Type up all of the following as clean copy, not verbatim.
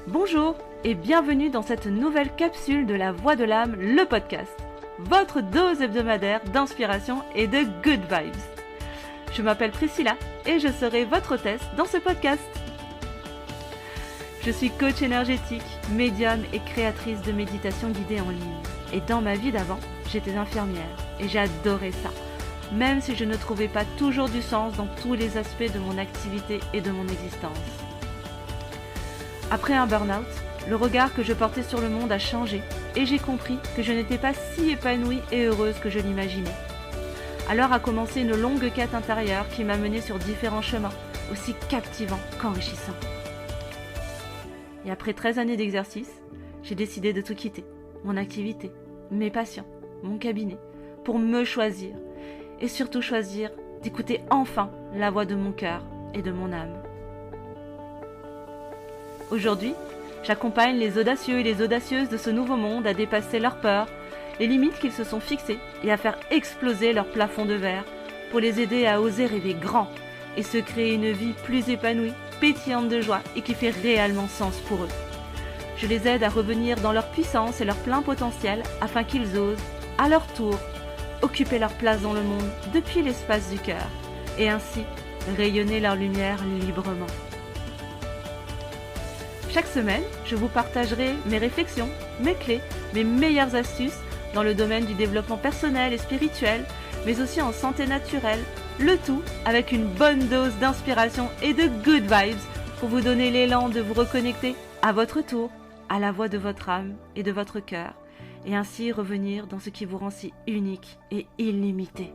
Bonjour et bienvenue dans cette nouvelle capsule de la Voix de l'âme, le podcast. Votre dose hebdomadaire d'inspiration et de good vibes. Je m'appelle Priscilla et je serai votre hôtesse dans ce podcast. Je suis coach énergétique, médium et créatrice de méditation guidée en ligne. Et dans ma vie d'avant, j'étais infirmière et j'adorais ça. Même si je ne trouvais pas toujours du sens dans tous les aspects de mon activité et de mon existence. Après un burn-out, le regard que je portais sur le monde a changé et j'ai compris que je n'étais pas si épanouie et heureuse que je l'imaginais. Alors a commencé une longue quête intérieure qui m'a menée sur différents chemins, aussi captivants qu'enrichissants. Et après 13 années d'exercice, j'ai décidé de tout quitter, mon activité, mes patients, mon cabinet, pour me choisir et surtout choisir d'écouter enfin la voix de mon cœur et de mon âme. Aujourd'hui, j'accompagne les audacieux et les audacieuses de ce nouveau monde à dépasser leurs peurs, les limites qu'ils se sont fixées et à faire exploser leur plafond de verre pour les aider à oser rêver grand et se créer une vie plus épanouie, pétillante de joie et qui fait réellement sens pour eux. Je les aide à revenir dans leur puissance et leur plein potentiel afin qu'ils osent, à leur tour, occuper leur place dans le monde depuis l'espace du cœur et ainsi rayonner leur lumière librement. Chaque semaine, je vous partagerai mes réflexions, mes clés, mes meilleures astuces dans le domaine du développement personnel et spirituel, mais aussi en santé naturelle, le tout avec une bonne dose d'inspiration et de good vibes pour vous donner l'élan de vous reconnecter à votre tour, à la voix de votre âme et de votre cœur, et ainsi revenir dans ce qui vous rend si unique et illimité.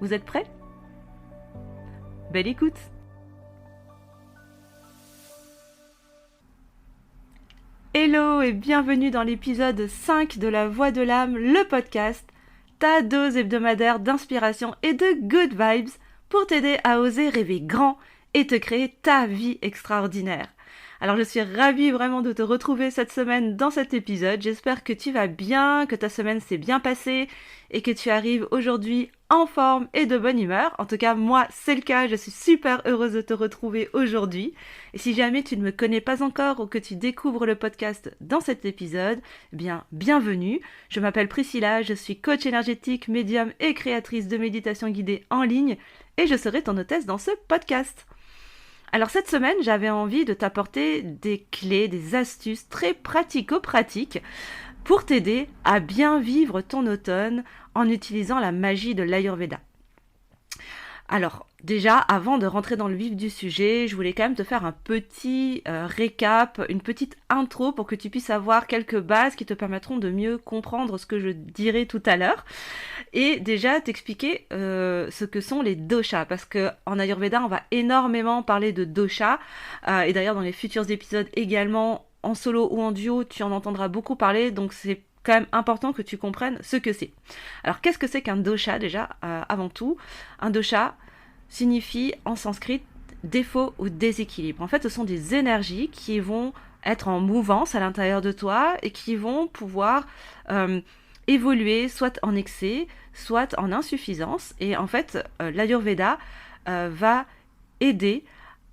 Vous êtes prêts ? Belle écoute! Hello et bienvenue dans l'épisode 5 de la Voix de l'âme, le podcast, ta dose hebdomadaire d'inspiration et de good vibes pour t'aider à oser rêver grand et te créer ta vie extraordinaire. Alors je suis ravie vraiment de te retrouver cette semaine dans cet épisode. J'espère que tu vas bien, que ta semaine s'est bien passée et que tu arrives aujourd'hui en forme et de bonne humeur. En tout cas, moi, c'est le cas. Je suis super heureuse de te retrouver aujourd'hui. Et si jamais tu ne me connais pas encore ou que tu découvres le podcast dans cet épisode, eh bien, bienvenue. Je m'appelle Priscilla, je suis coach énergétique, médium et créatrice de méditation guidée en ligne et je serai ton hôtesse dans ce podcast. Alors cette semaine, j'avais envie de t'apporter des clés, des astuces très pratico-pratiques pour t'aider à bien vivre ton automne en utilisant la magie de l'Ayurveda. Alors déjà, avant de rentrer dans le vif du sujet, je voulais quand même te faire un petit récap, une petite intro pour que tu puisses avoir quelques bases qui te permettront de mieux comprendre ce que je dirai tout à l'heure. Et déjà t'expliquer ce que sont les doshas, parce qu'en Ayurveda, on va énormément parler de doshas, et d'ailleurs dans les futurs épisodes également, en solo ou en duo, tu en entendras beaucoup parler, donc c'est quand même important que tu comprennes ce que c'est. Alors qu'est-ce que c'est qu'un dosha déjà avant tout? Un dosha signifie en sanskrit défaut ou déséquilibre. En fait, ce sont des énergies qui vont être en mouvance à l'intérieur de toi et qui vont pouvoir évoluer soit en excès, soit en insuffisance. Et en fait, l'Ayurveda va aider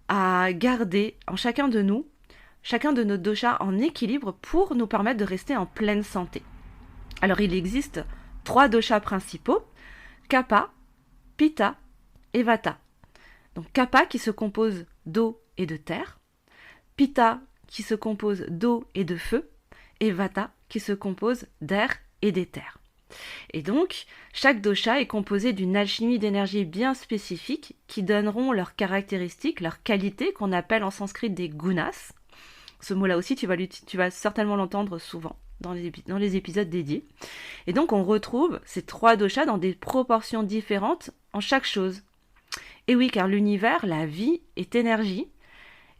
à garder en chacun de nous, chacun de nos doshas en équilibre pour nous permettre de rester en pleine santé. Alors, il existe 3 doshas principaux, Kapha, Pitta et Vata. Donc, Kapha qui se compose d'eau et de terre, Pitta qui se compose d'eau et de feu, et Vata qui se compose d'air et d'éther. Et donc, chaque dosha est composé d'une alchimie d'énergie bien spécifique qui donneront leurs caractéristiques, leurs qualités qu'on appelle en sanskrit des gunas. Ce mot-là aussi, tu vas certainement l'entendre souvent dans les épisodes dédiés. Et donc, on retrouve ces 3 doshas dans des proportions différentes en chaque chose. Et oui, car l'univers, la vie, est énergie.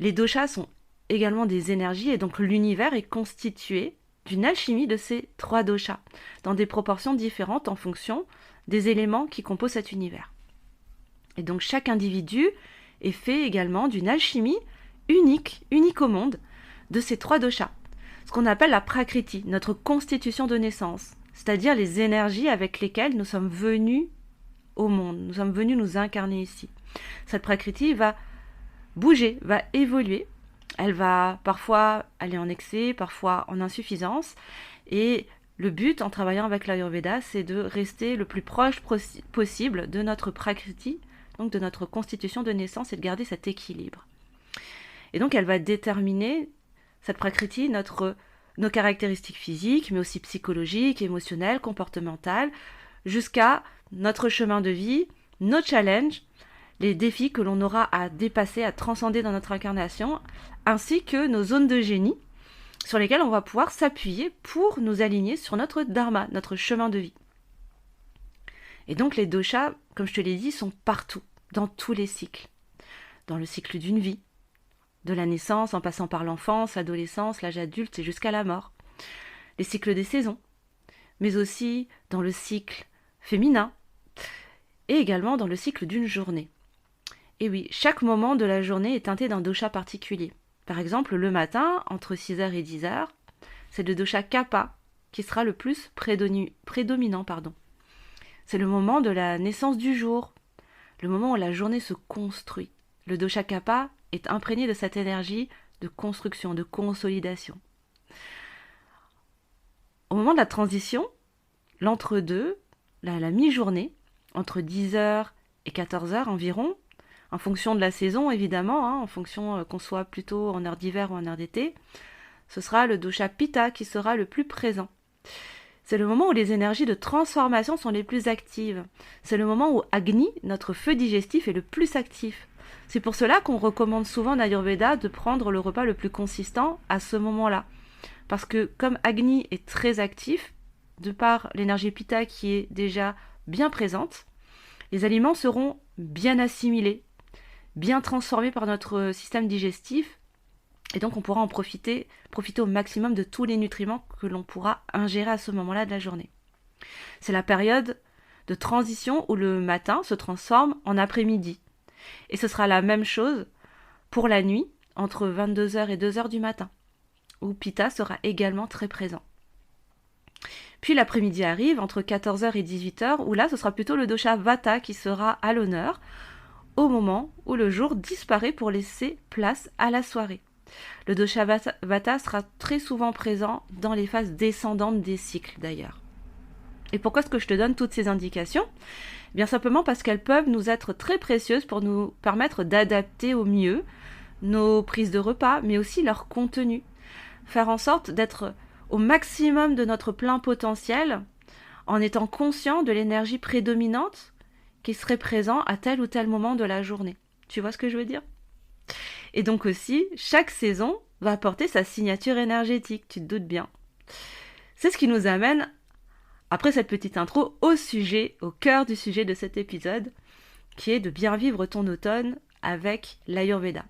Les doshas sont également des énergies et donc l'univers est constitué d'une alchimie de ces 3 doshas dans des proportions différentes en fonction des éléments qui composent cet univers. Et donc, chaque individu est fait également d'une alchimie unique au monde, de ces 3 doshas, ce qu'on appelle la prakriti, notre constitution de naissance, c'est-à-dire les énergies avec lesquelles nous sommes venus au monde, nous sommes venus nous incarner ici. Cette prakriti va bouger, va évoluer Elle va parfois aller en excès, parfois en insuffisance. Et le but en travaillant avec l'Ayurveda, c'est de rester le plus proche possible de notre prakriti, donc de notre constitution de naissance, et de garder cet équilibre. Et donc elle va déterminer, cette prakriti, nos caractéristiques physiques, mais aussi psychologiques, émotionnelles, comportementales, jusqu'à notre chemin de vie, nos challenges, les défis que l'on aura à dépasser, à transcender dans notre incarnation, ainsi que nos zones de génie sur lesquelles on va pouvoir s'appuyer pour nous aligner sur notre dharma, notre chemin de vie. Et donc les doshas, comme je te l'ai dit, sont partout, dans tous les cycles. Dans le cycle d'une vie, de la naissance en passant par l'enfance, l'adolescence, l'âge adulte et jusqu'à la mort. Les cycles des saisons, mais aussi dans le cycle féminin et également dans le cycle d'une journée. Et oui, chaque moment de la journée est teinté d'un dosha particulier. Par exemple, le matin, entre 6h et 10h, c'est le dosha kapha qui sera le plus prédominant. C'est le moment de la naissance du jour, le moment où la journée se construit. Le dosha kapha est imprégné de cette énergie de construction, de consolidation. Au moment de la transition, l'entre-deux, la mi-journée, entre 10h et 14h environ, en fonction de la saison évidemment, en fonction qu'on soit plutôt en heure d'hiver ou en heure d'été, ce sera le dosha pitta qui sera le plus présent. C'est le moment où les énergies de transformation sont les plus actives. C'est le moment où Agni, notre feu digestif, est le plus actif. C'est pour cela qu'on recommande souvent en Ayurveda de prendre le repas le plus consistant à ce moment-là. Parce que comme Agni est très actif, de par l'énergie Pitta qui est déjà bien présente, les aliments seront bien assimilés, bien transformés par notre système digestif, et donc on pourra en profiter au maximum de tous les nutriments que l'on pourra ingérer à ce moment-là de la journée. C'est la période de transition où le matin se transforme en après-midi. Et ce sera la même chose pour la nuit, entre 22h et 2h du matin, où Pitta sera également très présent. Puis l'après-midi arrive, entre 14h et 18h, où là, ce sera plutôt le dosha Vata qui sera à l'honneur, au moment où le jour disparaît pour laisser place à la soirée. Le dosha Vata sera très souvent présent dans les phases descendantes des cycles d'ailleurs. Et pourquoi est-ce que je te donne toutes ces indications ? Bien simplement parce qu'elles peuvent nous être très précieuses pour nous permettre d'adapter au mieux nos prises de repas, mais aussi leur contenu. Faire en sorte d'être au maximum de notre plein potentiel en étant conscient de l'énergie prédominante qui serait présente à tel ou tel moment de la journée. Tu vois ce que je veux dire ? Et donc aussi, chaque saison va apporter sa signature énergétique, tu te doutes bien. C'est ce qui nous amène, après cette petite intro, au cœur du sujet de cet épisode, qui est de bien vivre ton automne avec l'Ayurveda.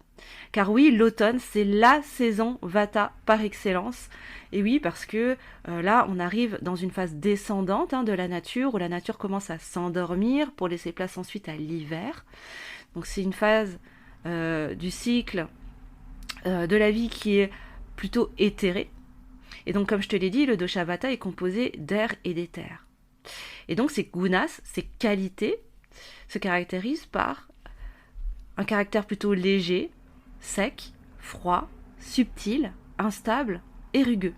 Car oui, l'automne, c'est la saison Vata par excellence. Et oui, parce que là, on arrive dans une phase descendante de la nature, où la nature commence à s'endormir pour laisser place ensuite à l'hiver. Donc c'est une phase du cycle de la vie qui est plutôt éthérée. Et donc, comme je te l'ai dit, le dosha Vata est composé d'air et d'éther. Et donc, ces gunas, ces qualités, se caractérisent par un caractère plutôt léger, sec, froid, subtil, instable et rugueux.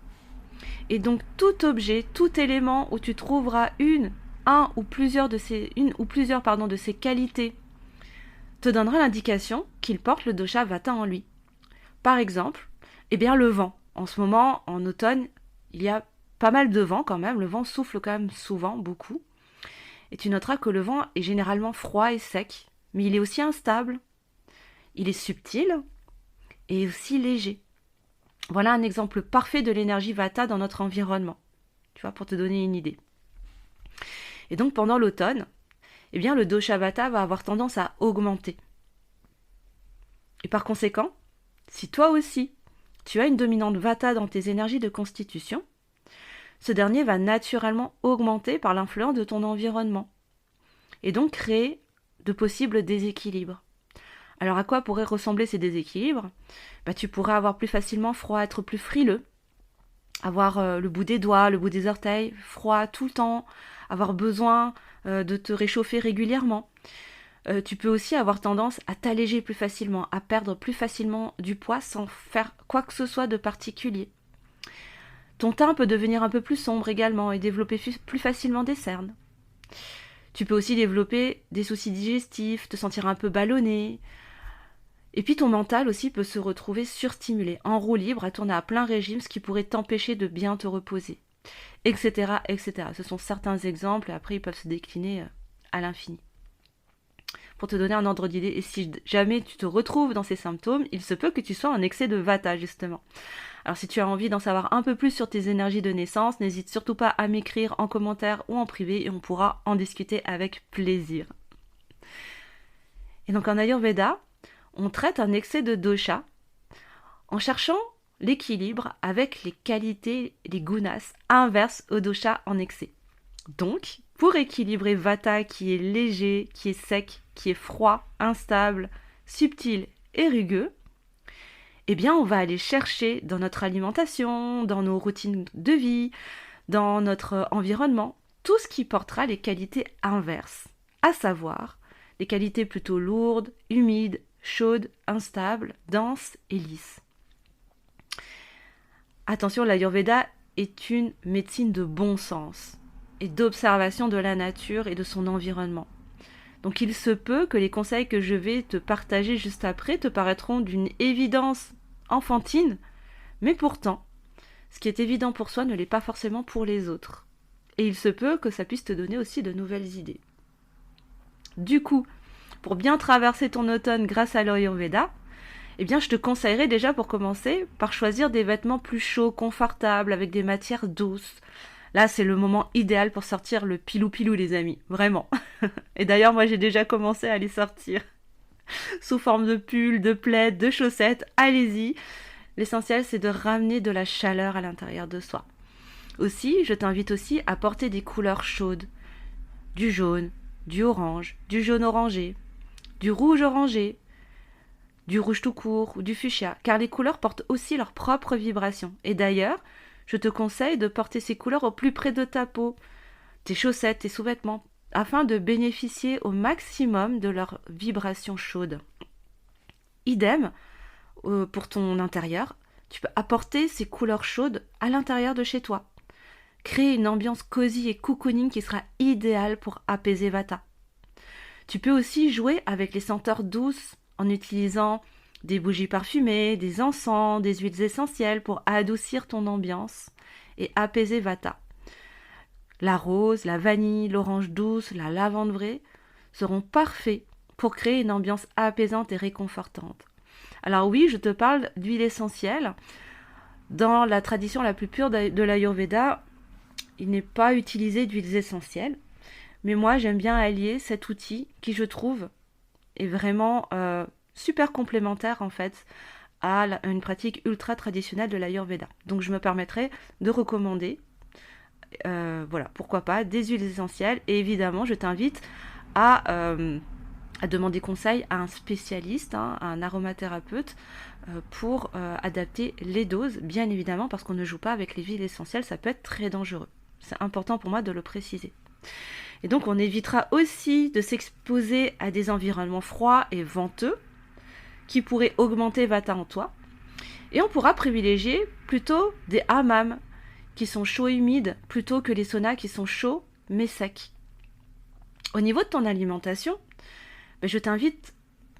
Et donc, tout objet, tout élément où tu trouveras une ou plusieurs de ces qualités te donnera l'indication qu'il porte le dosha Vata en lui. Par exemple, le vent. En ce moment, en automne, il y a pas mal de vent quand même. Le vent souffle quand même souvent, beaucoup. Et tu noteras que le vent est généralement froid et sec, mais il est aussi instable. Il est subtil et aussi léger. Voilà un exemple parfait de l'énergie Vata dans notre environnement. Tu vois, pour te donner une idée. Et donc, pendant l'automne, le dosha Vata va avoir tendance à augmenter. Et par conséquent, si toi aussi, tu as une dominante Vata dans tes énergies de constitution, ce dernier va naturellement augmenter par l'influence de ton environnement et donc créer de possibles déséquilibres. Alors à quoi pourraient ressembler ces déséquilibres ? Tu pourrais avoir plus facilement froid, être plus frileux, avoir le bout des doigts, le bout des orteils, froid tout le temps, avoir besoin de te réchauffer régulièrement, Tu peux aussi avoir tendance à t'alléger plus facilement, à perdre plus facilement du poids sans faire quoi que ce soit de particulier. Ton teint peut devenir un peu plus sombre également et développer plus facilement des cernes. Tu peux aussi développer des soucis digestifs, te sentir un peu ballonné. Et puis ton mental aussi peut se retrouver surstimulé, en roue libre, à tourner à plein régime, ce qui pourrait t'empêcher de bien te reposer, etc., etc. Ce sont certains exemples et après ils peuvent se décliner à l'infini. Pour te donner un ordre d'idée, et si jamais tu te retrouves dans ces symptômes, il se peut que tu sois en excès de vata justement. Alors si tu as envie d'en savoir un peu plus sur tes énergies de naissance, n'hésite surtout pas à m'écrire en commentaire ou en privé et on pourra en discuter avec plaisir. Et donc en Ayurveda, on traite un excès de dosha en cherchant l'équilibre avec les qualités, les gunas, inverses au dosha en excès. Donc, pour équilibrer vata qui est léger, qui est sec, qui est froid, instable, subtil et rugueux, eh bien on va aller chercher dans notre alimentation, dans nos routines de vie, dans notre environnement, tout ce qui portera les qualités inverses, à savoir les qualités plutôt lourdes, humides, chaudes, instables, denses et lisses. Attention, l'Ayurveda est une médecine de bon sens et d'observation de la nature et de son environnement. Donc il se peut que les conseils que je vais te partager juste après te paraîtront d'une évidence enfantine, mais pourtant, ce qui est évident pour soi ne l'est pas forcément pour les autres. Et il se peut que ça puisse te donner aussi de nouvelles idées. Du coup, pour bien traverser ton automne grâce à l'Ayurveda, eh bien, je te conseillerais déjà pour commencer par choisir des vêtements plus chauds, confortables, avec des matières douces. Là, c'est le moment idéal pour sortir le pilou-pilou, les amis. Vraiment. Et d'ailleurs, moi, j'ai déjà commencé à les sortir. Sous forme de pull, de plaid, de chaussettes. Allez-y. L'essentiel, c'est de ramener de la chaleur à l'intérieur de soi. Aussi, je t'invite aussi à porter des couleurs chaudes. Du jaune, du orange, du jaune orangé, du rouge orangé, du rouge tout court ou du fuchsia. Car les couleurs portent aussi leur propre vibration. Et d'ailleurs, je te conseille de porter ces couleurs au plus près de ta peau, tes chaussettes, tes sous-vêtements, afin de bénéficier au maximum de leur vibration chaude. Idem, pour ton intérieur, tu peux apporter ces couleurs chaudes à l'intérieur de chez toi. Créer une ambiance cosy et cocooning qui sera idéale pour apaiser Vata. Tu peux aussi jouer avec les senteurs douces en utilisant des bougies parfumées, des encens, des huiles essentielles pour adoucir ton ambiance et apaiser Vata. La rose, la vanille, l'orange douce, la lavande vraie seront parfaits pour créer une ambiance apaisante et réconfortante. Alors oui, je te parle d'huile essentielle. Dans la tradition la plus pure de l'Ayurveda, il n'est pas utilisé d'huiles essentielles. Mais moi, j'aime bien allier cet outil qui, je trouve, est vraiment super complémentaire en fait à une pratique ultra traditionnelle de l'Ayurveda. Donc je me permettrai de recommander, pourquoi pas, des huiles essentielles. Et évidemment, je t'invite à demander conseil à un spécialiste, à un aromathérapeute, pour adapter les doses, bien évidemment, parce qu'on ne joue pas avec les huiles essentielles, ça peut être très dangereux. C'est important pour moi de le préciser. Et donc on évitera aussi de s'exposer à des environnements froids et venteux qui pourraient augmenter Vata en toi. Et on pourra privilégier plutôt des hammams qui sont chauds et humides plutôt que les saunas qui sont chauds mais secs. Au niveau de ton alimentation, je t'invite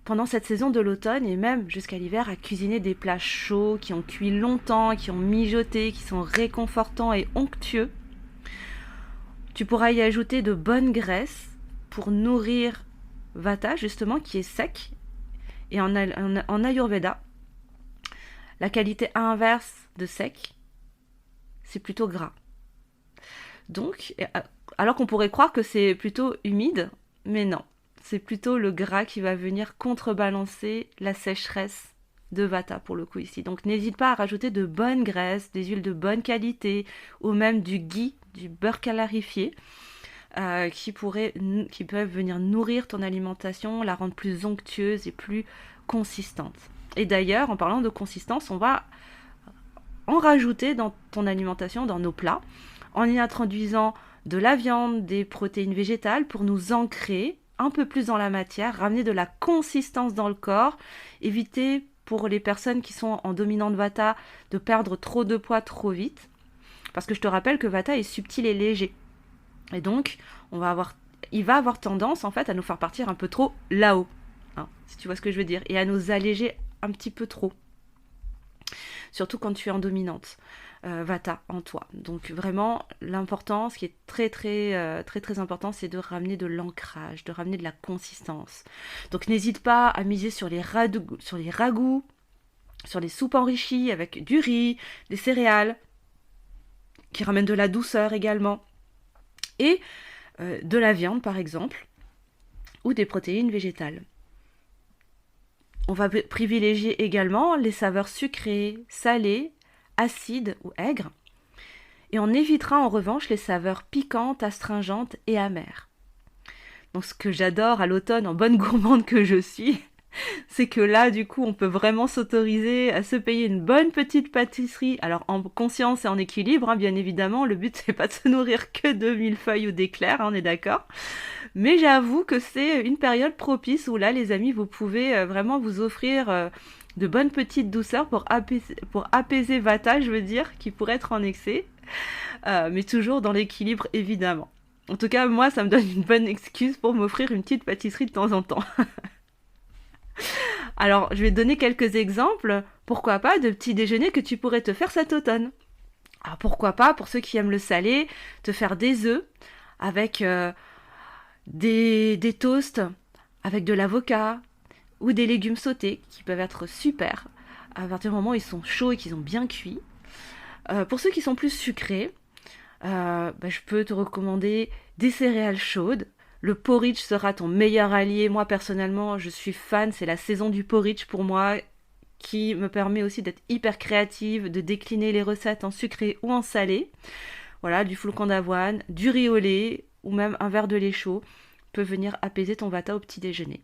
pendant cette saison de l'automne et même jusqu'à l'hiver à cuisiner des plats chauds qui ont cuit longtemps, qui ont mijoté, qui sont réconfortants et onctueux. Tu pourras y ajouter de bonnes graisses pour nourrir Vata, justement, qui est sec. Et en Ayurveda, la qualité inverse de sec, c'est plutôt gras. Donc, alors qu'on pourrait croire que c'est plutôt humide, mais non. C'est plutôt le gras qui va venir contrebalancer la sécheresse de Vata pour le coup ici. Donc n'hésite pas à rajouter de bonnes graisses, des huiles de bonne qualité ou même du ghee, du beurre calarifié qui peuvent venir nourrir ton alimentation, la rendre plus onctueuse et plus consistante. Et d'ailleurs, en parlant de consistance, on va en rajouter dans ton alimentation, dans nos plats, en y introduisant de la viande, des protéines végétales pour nous ancrer un peu plus dans la matière, ramener de la consistance dans le corps, éviter pour les personnes qui sont en dominante Vata de perdre trop de poids trop vite. Parce que je te rappelle que Vata est subtil et léger. Et donc, il va avoir tendance en fait à nous faire partir un peu trop là-haut, hein, si tu vois ce que je veux dire, et à nous alléger un petit peu trop. Surtout quand tu es en dominante Vata en toi. Donc vraiment, l'important, ce qui est très important, c'est de ramener de l'ancrage, de ramener de la consistance. Donc n'hésite pas à miser sur les ragoûts, sur les soupes enrichies avec du riz, des céréales, qui ramènent de la douceur également, et de la viande par exemple, ou des protéines végétales. On va privilégier également les saveurs sucrées, salées, acides ou aigres. Et on évitera en revanche les saveurs piquantes, astringentes et amères. Donc ce que j'adore à l'automne, en bonne gourmande que je suis, c'est que là, du coup, on peut vraiment s'autoriser à se payer une bonne petite pâtisserie. Alors, en conscience et en équilibre, hein, bien évidemment. Le but, c'est pas de se nourrir que de millefeuilles ou d'éclairs, hein, on est d'accord. Mais j'avoue que c'est une période propice où là, les amis, vous pouvez vraiment vous offrir de bonnes petites douceurs pour apaiser Vata, je veux dire, qui pourrait être en excès. Mais toujours dans l'équilibre, évidemment. En tout cas, moi, ça me donne une bonne excuse pour m'offrir une petite pâtisserie de temps en temps. Alors, je vais te donner quelques exemples, pourquoi pas, de petits déjeuners que tu pourrais te faire cet automne. Alors, pourquoi pas, pour ceux qui aiment le salé, te faire des œufs avec des toasts, avec de l'avocat ou des légumes sautés qui peuvent être super à partir du moment où ils sont chauds et qu'ils ont bien cuit. Pour ceux qui sont plus sucrés, je peux te recommander des céréales chaudes. Le porridge sera ton meilleur allié. Moi, personnellement, je suis fan. C'est la saison du porridge pour moi qui me permet aussi d'être hyper créative, de décliner les recettes en sucré ou en salé. Voilà, du flocon d'avoine, du riz au lait ou même un verre de lait chaud peut venir apaiser ton Vata au petit déjeuner.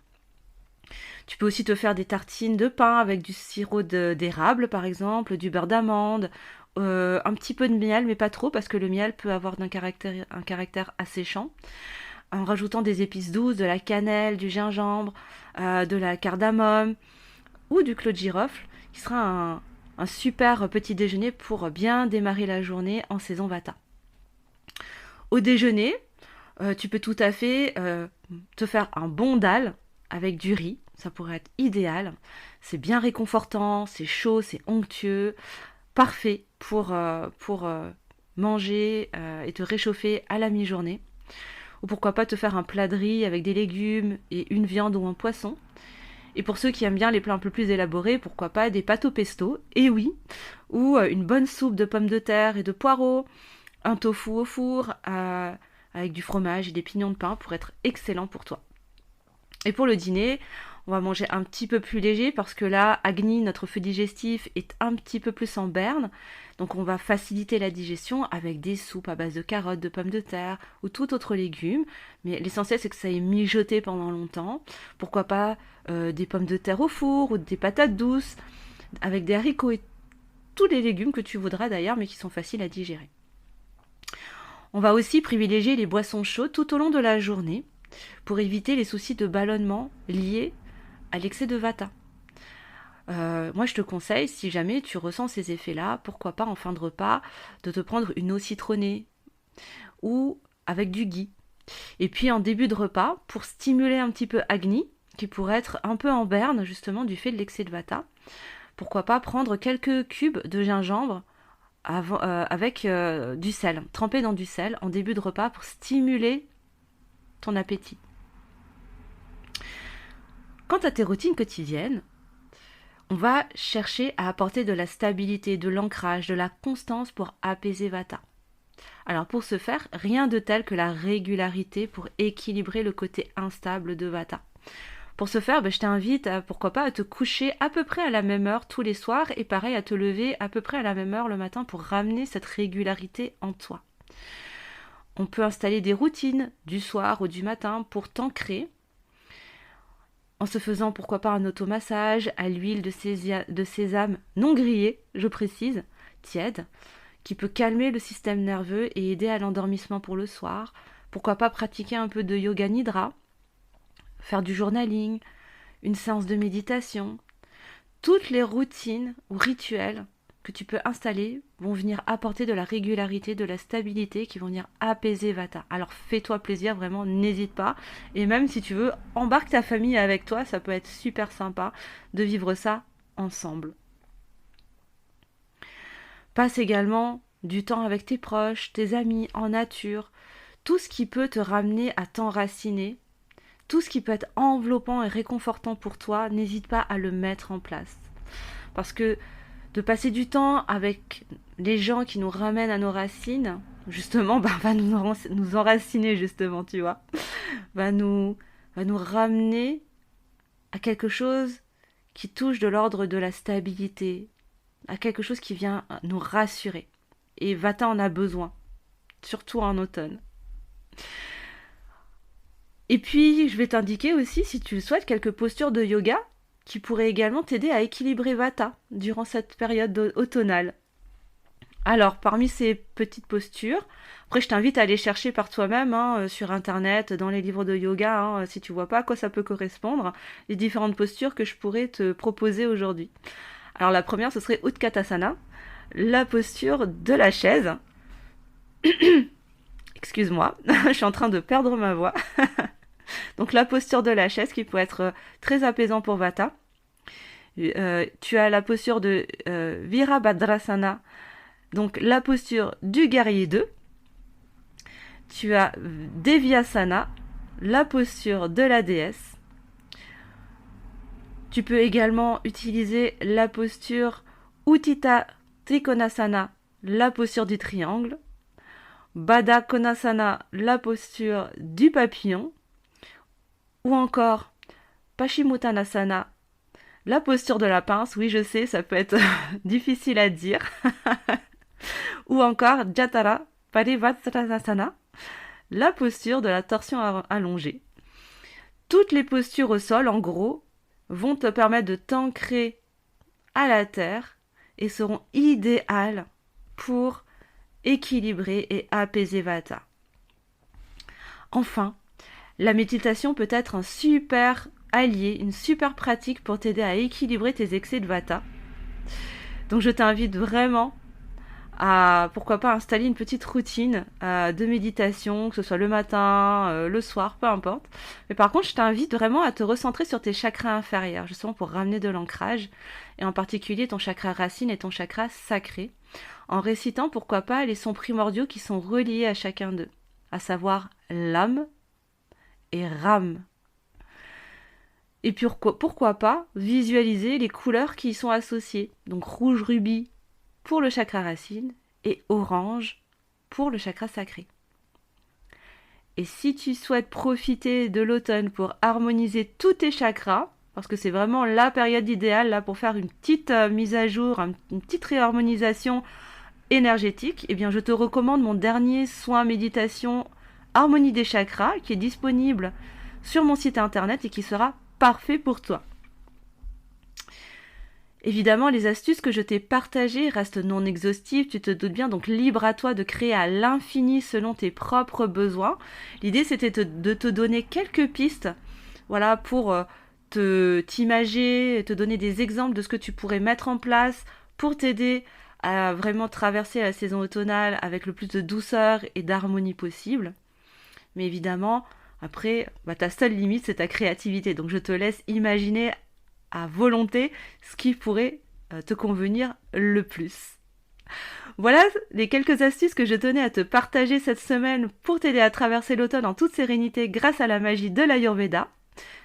Tu peux aussi te faire des tartines de pain avec du sirop d'érable, par exemple, du beurre d'amande, un petit peu de miel, mais pas trop, parce que le miel peut avoir un caractère asséchant. En rajoutant des épices douces, de la cannelle, du gingembre, de la cardamome ou du clou de girofle, qui sera un super petit déjeuner pour bien démarrer la journée en saison Vata. Au déjeuner, tu peux tout à fait te faire un bon dal avec du riz, ça pourrait être idéal. C'est bien réconfortant, c'est chaud, c'est onctueux, parfait pour manger et te réchauffer à la mi-journée. Ou pourquoi pas te faire un plat de riz avec des légumes et une viande ou un poisson. Et pour ceux qui aiment bien les plats un peu plus élaborés, pourquoi pas des pâtes au pesto, et oui, ou une bonne soupe de pommes de terre et de poireaux, un tofu au four avec du fromage et des pignons de pain pour être excellent pour toi. Et pour le dîner, on va manger un petit peu plus léger parce que là, Agni, notre feu digestif, est un petit peu plus en berne. Donc on va faciliter la digestion avec des soupes à base de carottes, de pommes de terre ou tout autre légume. Mais l'essentiel, c'est que ça ait mijoté pendant longtemps. Pourquoi pas des pommes de terre au four ou des patates douces avec des haricots et tous les légumes que tu voudras d'ailleurs, mais qui sont faciles à digérer. On va aussi privilégier les boissons chaudes tout au long de la journée pour éviter les soucis de ballonnement liés à l'excès de Vata. Moi, je te conseille, si jamais tu ressens ces effets-là, pourquoi pas en fin de repas, de te prendre une eau citronnée ou avec du ghee. Et puis en début de repas, pour stimuler un petit peu Agni, qui pourrait être un peu en berne justement du fait de l'excès de Vata, pourquoi pas prendre quelques cubes de gingembre avec du sel, trempé dans du sel en début de repas pour stimuler ton appétit. Quant à tes routines quotidiennes, on va chercher à apporter de la stabilité, de l'ancrage, de la constance pour apaiser Vata. Alors pour ce faire, rien de tel que la régularité pour équilibrer le côté instable de Vata. Pour ce faire, je t'invite pourquoi pas à te coucher à peu près à la même heure tous les soirs et pareil à te lever à peu près à la même heure le matin pour ramener cette régularité en toi. On peut installer des routines du soir ou du matin pour t'ancrer en se faisant pourquoi pas un automassage à l'huile de sésame non grillée, je précise, tiède, qui peut calmer le système nerveux et aider à l'endormissement pour le soir. Pourquoi pas pratiquer un peu de yoga nidra faire du journaling, une séance de méditation. Toutes les routines ou rituels que tu peux installer vont venir apporter de la régularité, de la stabilité, qui vont venir apaiser Vata. Alors fais-toi plaisir, vraiment, n'hésite pas. Et même si tu veux, embarque ta famille avec toi, ça peut être super sympa de vivre ça ensemble. Passe également du temps avec tes proches, tes amis, en nature, tout ce qui peut te ramener à t'enraciner, tout ce qui peut être enveloppant et réconfortant pour toi, n'hésite pas à le mettre en place. Parce que de passer du temps avec les gens qui nous ramènent à nos racines, justement, va nous enraciner, justement, tu vois. Va nous ramener à quelque chose qui touche de l'ordre de la stabilité, à quelque chose qui vient nous rassurer. Et Vata en a besoin, surtout en automne. Et puis, je vais t'indiquer aussi, si tu le souhaites, quelques postures de yoga qui pourraient également t'aider à équilibrer Vata durant cette période automnale. Alors, parmi ces petites postures, après je t'invite à aller chercher par toi-même sur Internet, dans les livres de yoga, si tu vois pas à quoi ça peut correspondre, les différentes postures que je pourrais te proposer aujourd'hui. Alors la première, ce serait Utkatasana, la posture de la chaise. Excuse-moi, je suis en train de perdre ma voix. Donc la posture de la chaise qui peut être très apaisant pour Vata. Tu as la posture de Virabhadrasana, donc la posture du guerrier 2. Tu as Devyasana, la posture de la déesse. Tu peux également utiliser la posture Uttita Trikonasana, la posture du triangle. Baddha Konasana, la posture du papillon. Ou encore Paschimottanasana, la posture de la pince. Oui, je sais, ça peut être difficile à dire. Ou encore Jatara Parivrasana, la posture de la torsion allongée. Toutes les postures au sol, en gros, vont te permettre de t'ancrer à la terre et seront idéales pour équilibrer et apaiser Vata. Enfin, la méditation peut être un super allié, une super pratique pour t'aider à équilibrer tes excès de Vata. Donc je t'invite vraiment à, pourquoi pas, installer une petite routine de méditation, que ce soit le matin, le soir, peu importe. Mais par contre, je t'invite vraiment à te recentrer sur tes chakras inférieurs, justement pour ramener de l'ancrage, et en particulier ton chakra racine et ton chakra sacré, en récitant, pourquoi pas, les sons primordiaux qui sont reliés à chacun d'eux, à savoir l'âme et Ram. Et puis pourquoi pas visualiser les couleurs qui y sont associées. Donc rouge rubis pour le chakra racine et orange pour le chakra sacré. Et si tu souhaites profiter de l'automne pour harmoniser tous tes chakras, parce que c'est vraiment la période idéale là pour faire une petite mise à jour, une petite réharmonisation énergétique, eh bien je te recommande mon dernier soin méditation Harmonie des chakras qui est disponible sur mon site internet et qui sera parfait pour toi. Évidemment, les astuces que je t'ai partagées restent non exhaustives, tu te doutes bien, donc libre à toi de créer à l'infini selon tes propres besoins. L'idée, c'était de te donner quelques pistes, voilà, pour t'imager, te donner des exemples de ce que tu pourrais mettre en place pour t'aider à vraiment traverser la saison automnale avec le plus de douceur et d'harmonie possible. Mais évidemment, après, ta seule limite, c'est ta créativité. Donc je te laisse imaginer à volonté ce qui pourrait te convenir le plus. Voilà les quelques astuces que je tenais à te partager cette semaine pour t'aider à traverser l'automne en toute sérénité grâce à la magie de l'Ayurveda.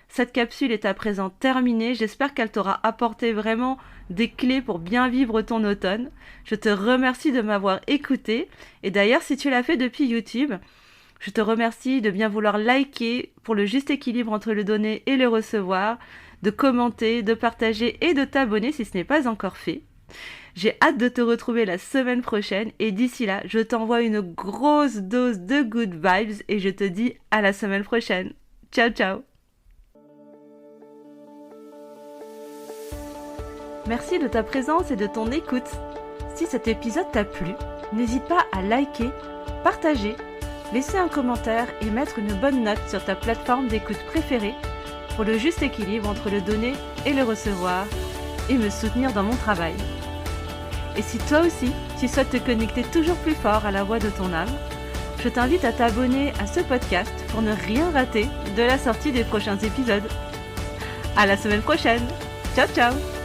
Cette capsule est à présent terminée. J'espère qu'elle t'aura apporté vraiment des clés pour bien vivre ton automne. Je te remercie de m'avoir écouté. Et d'ailleurs, si tu l'as fait depuis YouTube, je te remercie de bien vouloir liker pour le juste équilibre entre le donner et le recevoir, de commenter, de partager et de t'abonner si ce n'est pas encore fait. J'ai hâte de te retrouver la semaine prochaine et d'ici là, je t'envoie une grosse dose de good vibes et je te dis à la semaine prochaine. Ciao, ciao! Merci de ta présence et de ton écoute. Si cet épisode t'a plu, n'hésite pas à liker, partager, laisser un commentaire et mettre une bonne note sur ta plateforme d'écoute préférée pour le juste équilibre entre le donner et le recevoir et me soutenir dans mon travail. Et si toi aussi, tu souhaites te connecter toujours plus fort à la voix de ton âme, je t'invite à t'abonner à ce podcast pour ne rien rater de la sortie des prochains épisodes. À la semaine prochaine. Ciao ciao.